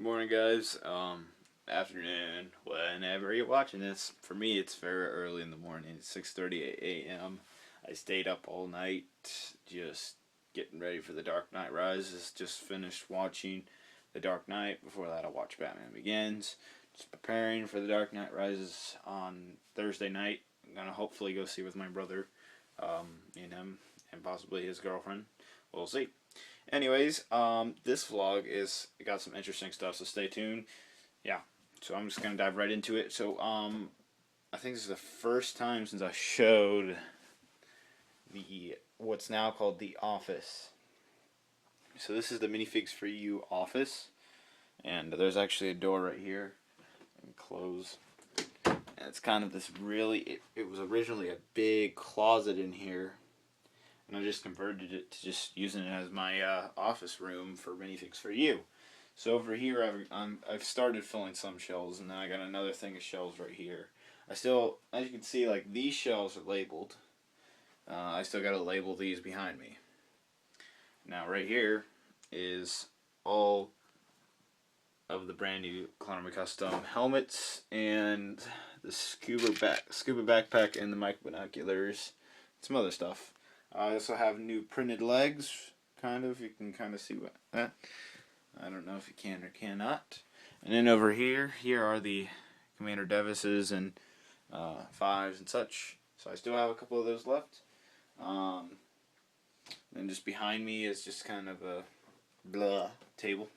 Good morning, guys. Afternoon, whenever you're watching this. For me, it's very early in the morning. It's 6:30 a.m. I stayed up all night, just getting ready for The Dark Knight Rises. Just finished watching The Dark Knight. Before that, I watched Batman Begins. Just preparing for The Dark Knight Rises on Thursday night. I'm gonna hopefully go see with my brother, me and him, and possibly his girlfriend. We'll see. Anyways, this vlog is got some interesting stuff, so stay tuned. Yeah, so I'm just gonna dive right into it. So, I think this is the first time since I showed the what's now called the Office. So this is the minifigs for you Office, and there's actually a door right here, and close. And it's kind of this really. It was originally a big closet in here. And I just converted it to just using it as my office room for minifigs for you. So over here, I've started filling some shelves, and then I got another thing of shelves right here. I still, as you can see, like these shelves are labeled. I still got to label these behind me. Now right here is all of the brand new Clonarmy Custom helmets and the scuba backpack and the mic binoculars, some other stuff. I also have new printed legs, kind of. You can kind of see what that. I don't know if you can or cannot. And then over here are the Commander Devises and fives and such. So I still have a couple of those left. And just behind me is just kind of a blah table.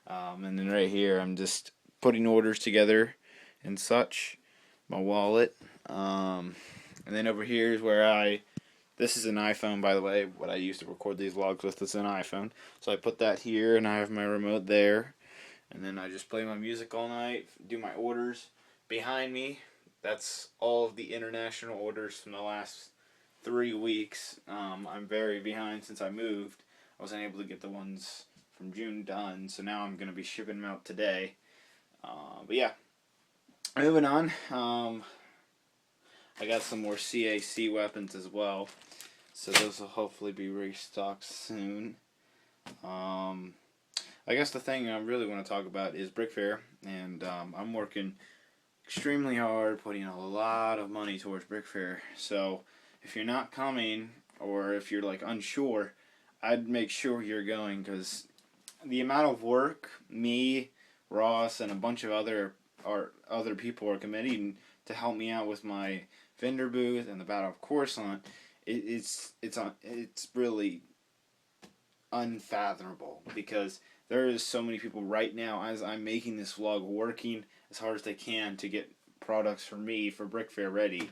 And then right here I'm just putting orders together and such. My wallet. And then over here is where this is an iPhone, by the way. What I used to record these vlogs with is an iPhone. So I put that here, and I have my remote there. And then I just play my music all night, do my orders. Behind me, that's all of the international orders from the last 3 weeks. I'm very behind since I moved. I wasn't able to get the ones from June done, so now I'm going to be shipping them out today. But yeah, moving on. I got some more CAC weapons as well. So those will hopefully be restocked soon. I guess the thing I really want to talk about is BrickFair, and I'm working extremely hard, putting a lot of money towards BrickFair. So if you're not coming, or if you're like unsure, I'd make sure you're going, because the amount of work me, Ross, and a bunch of other people are committing to help me out with my vendor booth and the Battle of Coruscant. It's really unfathomable, because there is so many people right now as I'm making this vlog working as hard as they can to get products for me for BrickFair ready,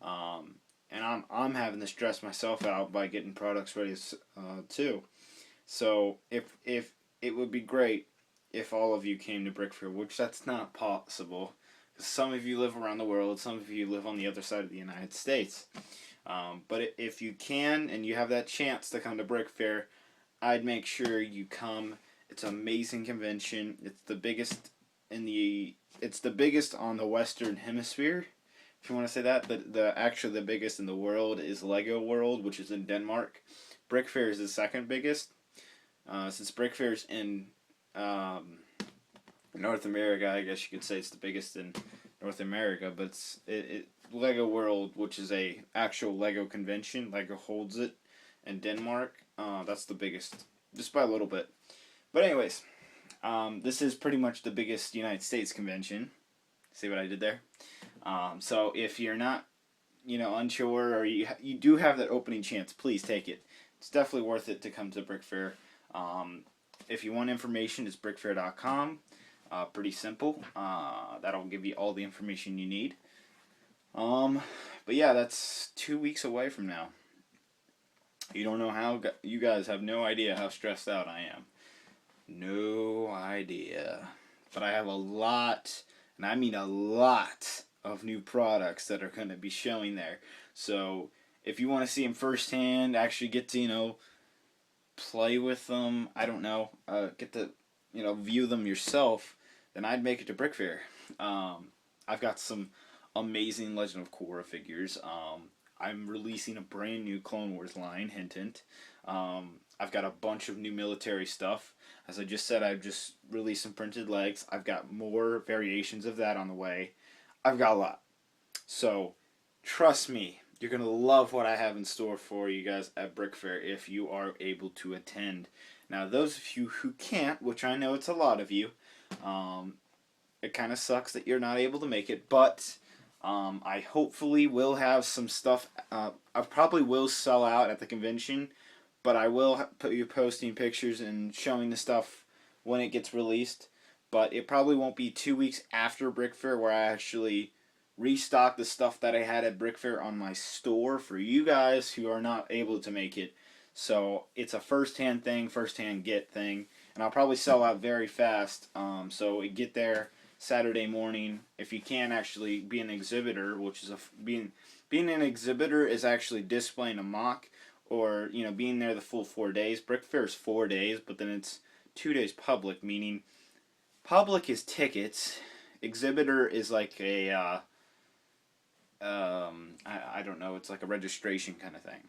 and I'm having to stress myself out by getting products ready too. So if it would be great if all of you came to BrickFair, which that's not possible. Some of you live around the world, some of you live on the other side of the United States. But if you can and you have that chance to come to BrickFair, I'd make sure you come. It's an amazing convention. It's the biggest on the Western Hemisphere, if you want to say that. Actually the biggest in the world is Lego World, which is in Denmark. BrickFair is the second biggest. Since BrickFair's in North America, I guess you could say it's the biggest in North America, but Lego World, which is a actual Lego convention, Lego holds it in Denmark. That's the biggest, just by a little bit. But anyways, this is pretty much the biggest United States convention. See what I did there? So if you're not, unsure, or you do have that opening chance, please take it. It's definitely worth it to come to BrickFair. If you want information, it's BrickFair.com. Pretty simple. That'll give you all the information you need. But yeah, that's 2 weeks away from now. You don't know how, you guys have no idea how stressed out I am. No idea. But I have a lot, and I mean a lot, of new products that are going to be showing there. So if you want to see them firsthand, actually get to, play with them, I don't know, get to, view them yourself, then I'd make it to BrickFair. I've got some amazing Legend of Korra figures. I'm releasing a brand new Clone Wars line, hint hint. I've got a bunch of new military stuff. As I just said, I've just released some printed legs. I've got more variations of that on the way. I've got a lot. So, trust me, you're going to love what I have in store for you guys at BrickFair if you are able to attend. Now, those of you who can't, which I know it's a lot of you, it kind of sucks that you're not able to make it, but I hopefully will have some stuff. I probably will sell out at the convention, but I will put you posting pictures and showing the stuff when it gets released. But it probably won't be 2 weeks after BrickFair where I actually restock the stuff that I had at BrickFair on my store for you guys who are not able to make it. So it's a first-hand thing, first-hand get thing, and I'll probably sell out very fast. So we get there Saturday morning. If you can't actually be an exhibitor, which is being an exhibitor is actually displaying a mock, or being there the full 4 days. BrickFair is 4 days, but then it's 2 days public, meaning public is tickets. Exhibitor is like a I don't know. It's like a registration kind of thing.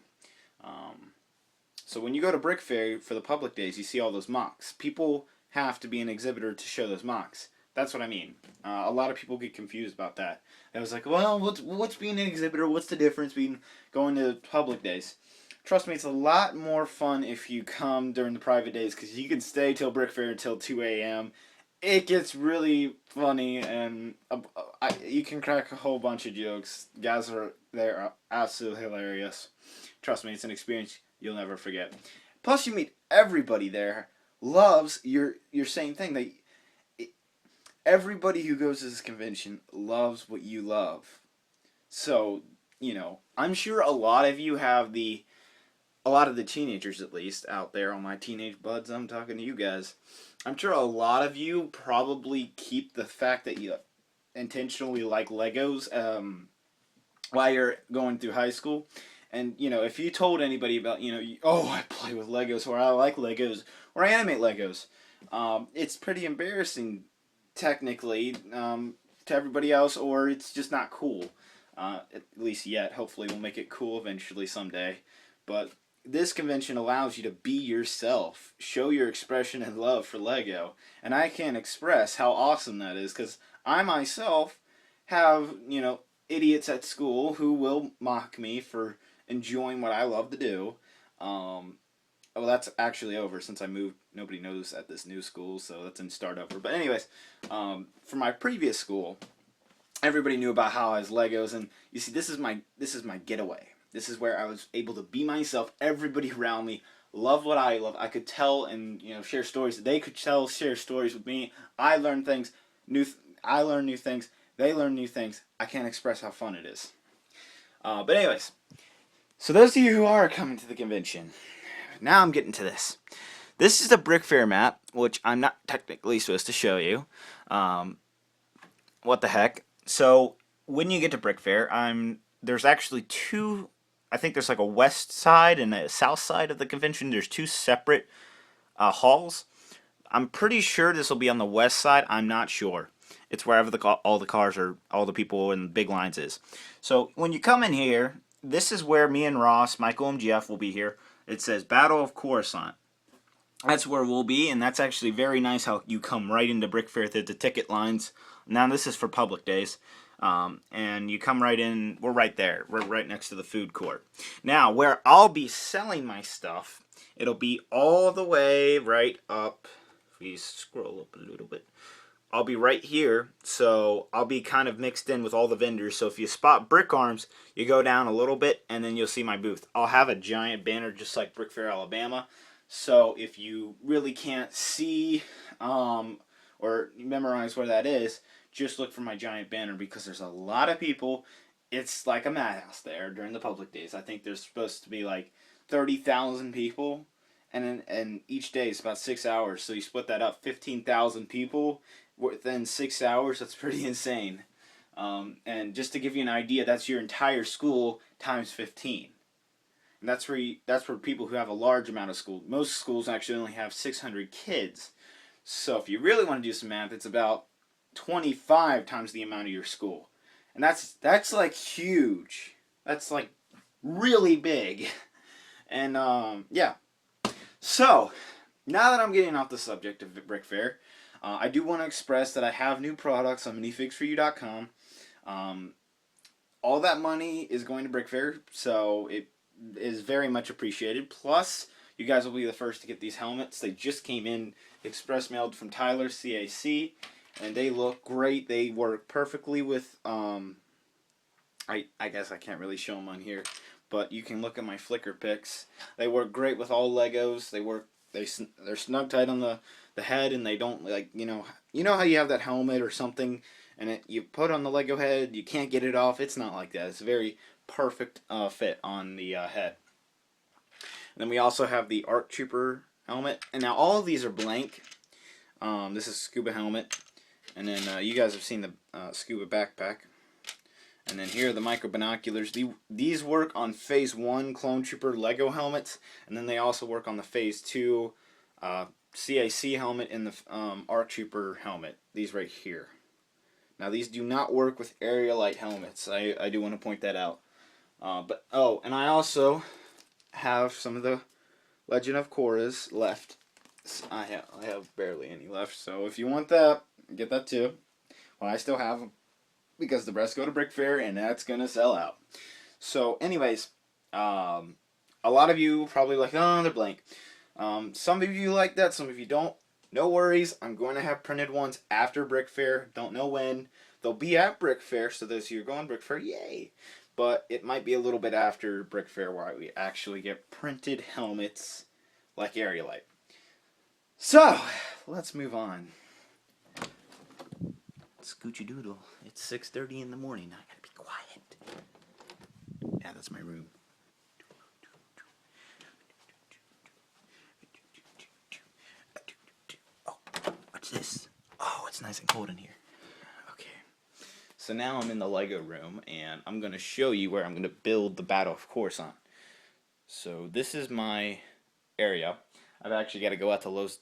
So when you go to BrickFair for the public days, you see all those mocks. People have to be an exhibitor to show those mocks. That's what I mean. A lot of people get confused about that. I was like, well, what's being an exhibitor? What's the difference between going to public days? Trust me, it's a lot more fun if you come during the private days because you can stay till BrickFair until 2 a.m. It gets really funny, and you can crack a whole bunch of jokes. Guys are absolutely hilarious. Trust me, it's an experience you'll never forget. Plus, you meet everybody there. Loves your same thing. Everybody who goes to this convention loves what you love. So, I'm sure a lot of you have a lot of the teenagers, at least, out there, all my teenage buds, I'm talking to you guys. I'm sure a lot of you probably keep the fact that you intentionally like Legos while you're going through high school. And, if you told anybody about, oh, I play with Legos, or I like Legos, or I animate Legos, it's pretty embarrassing, technically, to everybody else, or it's just not cool. At least yet. Hopefully we'll make it cool eventually someday. But this convention allows you to be yourself, show your expression and love for Lego, and I can't express how awesome that is because I myself have, idiots at school who will mock me for enjoying what I love to do. Well, that's actually over since I moved. Nobody knows at this new school, so that's in start over. But anyways, for my previous school, everybody knew about how I was Legos, and you see, this is my getaway. This is where I was able to be myself. Everybody around me loved what I love. I could tell and share stories. They could share stories with me. I learned things. I learned new things. They learned new things. I can't express how fun it is. But anyways, so those of you who are coming to the convention, now I'm getting to this. This is the BrickFair map, which I'm not technically supposed to show you. What the heck? So when you get to BrickFair, there's actually two. I think there's like a west side and a south side of the convention. There's two separate halls. I'm pretty sure this will be on the west side. I'm not sure. It's wherever all the cars are, all the people in the big lines is. So when you come in here, this is where me and Ross, Michael, and Jeff will be here. It says Battle of Coruscant. That's where we'll be, and that's actually very nice how you come right into BrickFair through the ticket lines. Now this is for public days. And you come right in, we're right there. We're right next to the food court. Now, where I'll be selling my stuff, it'll be all the way right up. If we scroll up a little bit, I'll be right here. So I'll be kind of mixed in with all the vendors. So if you spot Brick Arms, you go down a little bit, and then you'll see my booth. I'll have a giant banner just like BrickFair Alabama. So if you really can't see or memorize where that is, just look for my giant banner because there's a lot of people. It's like a madhouse there during the public days. I think there's supposed to be like 30,000 people, and each day is about 6 hours. So you split that up, 15,000 people within 6 hours. That's pretty insane. And just to give you an idea, that's your entire school times 15. And that's for people who have a large amount of school. Most schools actually only have 600 kids. So if you really want to do some math, it's about 25 times the amount of your school. And that's like huge. That's like really big. And yeah. So, now that I'm getting off the subject of BrickFair, I do want to express that I have new products on minifigsforyou.com. All that money is going to BrickFair, so it is very much appreciated. Plus, you guys will be the first to get these helmets. They just came in express mailed from Tyler CAC, and they look great. They work perfectly with I guess I can't really show them on here, but you can look at my Flickr pics. They work great with all Legos. They're snug tight on the head, and they don't, like, you know how you have that helmet or something and you put on the Lego head, you can't get it off. It's not like that. It's a very perfect fit on the head. And then we also have the ARC Trooper helmet, and now all of these are blank. This is scuba helmet, and then you guys have seen the scuba backpack. And then here are the micro binoculars. These work on Phase 1 Clone Trooper Lego helmets, and then they also work on the Phase 2 CAC helmet and the ARC Trooper helmet. These right here. Now these do not work with Aerolite helmets. I do want to point that out. And I also have some of the Legend of Korra's left. I have barely any left, so if you want that, get that too. Well, I still have them, because the rest go to BrickFair, and that's going to sell out. So, anyways, a lot of you probably like, oh, they're blank. Some of you like that, some of you don't. No worries, I'm going to have printed ones after BrickFair. Don't know when. They'll be at BrickFair, so those of you who are going BrickFair, yay! But it might be a little bit after BrickFair where we actually get printed helmets like Aerolite. So, let's move on. Scoochie doodle. It's 6:30 in the morning. I gotta be quiet. Yeah, that's my room. Oh, what's this? Oh, it's nice and cold in here. Okay. So now I'm in the Lego room, and I'm gonna show you where I'm gonna build the Battle of Coruscant. So this is my area. I've actually got to go out to Lowe's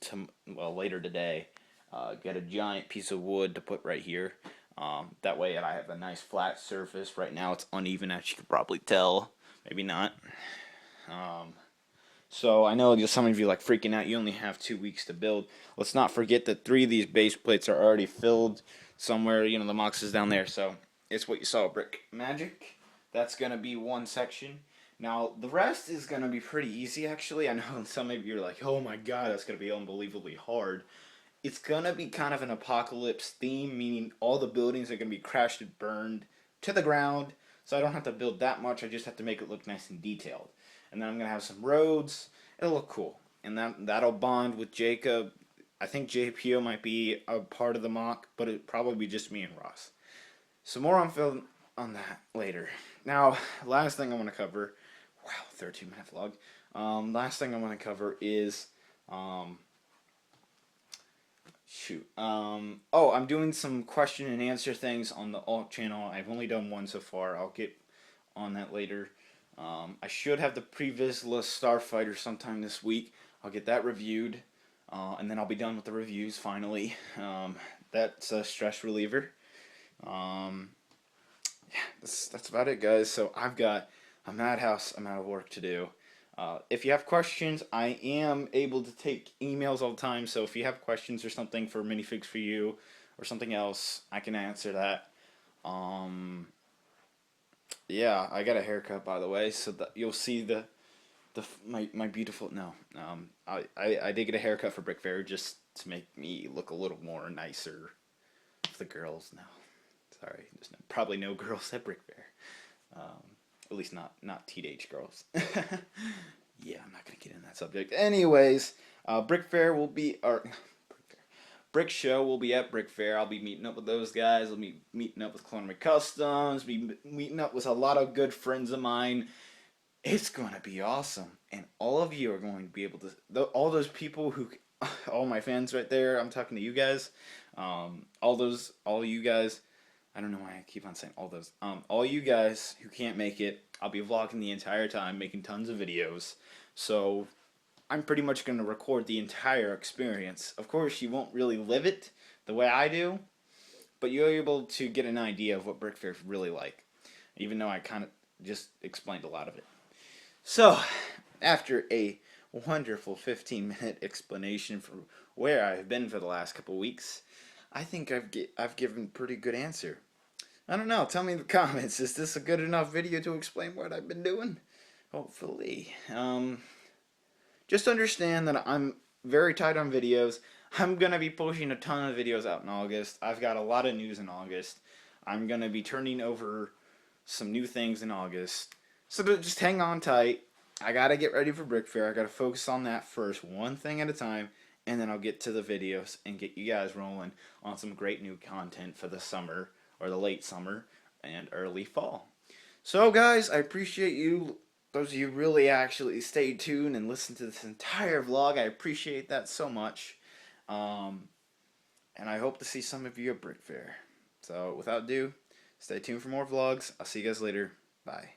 later today. Get a giant piece of wood to put right here. That way I have a nice flat surface. Right now it's uneven, as you could probably tell. Maybe not. So I know some of you like freaking out. You only have 2 weeks to build. Let's not forget that 3 of these base plates are already filled somewhere. You know, the box is down there. So it's what you saw, Brick Magic. That's going to be one section. Now, the rest is going to be pretty easy, actually. I know some of you are like, oh my god, that's going to be unbelievably hard. It's going to be kind of an apocalypse theme, meaning all the buildings are going to be crashed and burned to the ground, so I don't have to build that much. I just have to make it look nice and detailed. And then I'm going to have some roads. It'll look cool. And that'll bond with Jacob. I think JPO might be a part of the mock, but it'll probably be just me and Ross. So more on film on that later. Now, last thing I want to cover... Wow, 13-minute vlog. Last thing I want to cover is... I'm doing some question and answer things on the alt channel. I've only done one so far. I'll get on that later. I should have the Previsla Starfighter sometime this week. I'll get that reviewed, and then I'll be done with the reviews finally. That's a stress reliever. Yeah, that's about it, guys. So I'm at house. I'm out of work to do. If you have questions, I am able to take emails all the time, so if you have questions or something for Minifigs for You or something else, I can answer that. Yeah, I got a haircut, by the way, so that you'll see my beautiful... No, I did get a haircut for BrickFair just to make me look a little more nicer with the girls. No, sorry, there's probably no girls at BrickFair. At least not teenage girls. Yeah, I'm not gonna get into that subject. Anyways, BrickFair will be Brick Show will be at BrickFair. I'll be meeting up with those guys. I'll be meeting up with Clone Customs. Be meeting up with a lot of good friends of mine. It's gonna be awesome, and all of you are going to be able to. All those people who, all my fans right there. I'm talking to you guys. All you guys. I don't know why I keep on saying all those. All you guys who can't make it, I'll be vlogging the entire time, making tons of videos. So I'm pretty much going to record the entire experience. Of course, you won't really live it the way I do, but you're able to get an idea of what BrickFair is really like, even though I kind of just explained a lot of it. So, after a wonderful 15-minute explanation for where I've been for the last couple weeks. I think I've given a pretty good answer. I don't know. Tell me in the comments. Is this a good enough video to explain what I've been doing? Hopefully. Just understand that I'm very tight on videos. I'm going to be pushing a ton of videos out in August. I've got a lot of news in August. I'm going to be turning over some new things in August. So just hang on tight. I got to get ready for BrickFair. I got to focus on that first, one thing at a time. And then I'll get to the videos and get you guys rolling on some great new content for the summer, or the late summer, and early fall. So guys, I appreciate you. Those of you really actually stayed tuned and listened to this entire vlog. I appreciate that so much. And I hope to see some of you at BrickFair. So without ado, stay tuned for more vlogs. I'll see you guys later. Bye.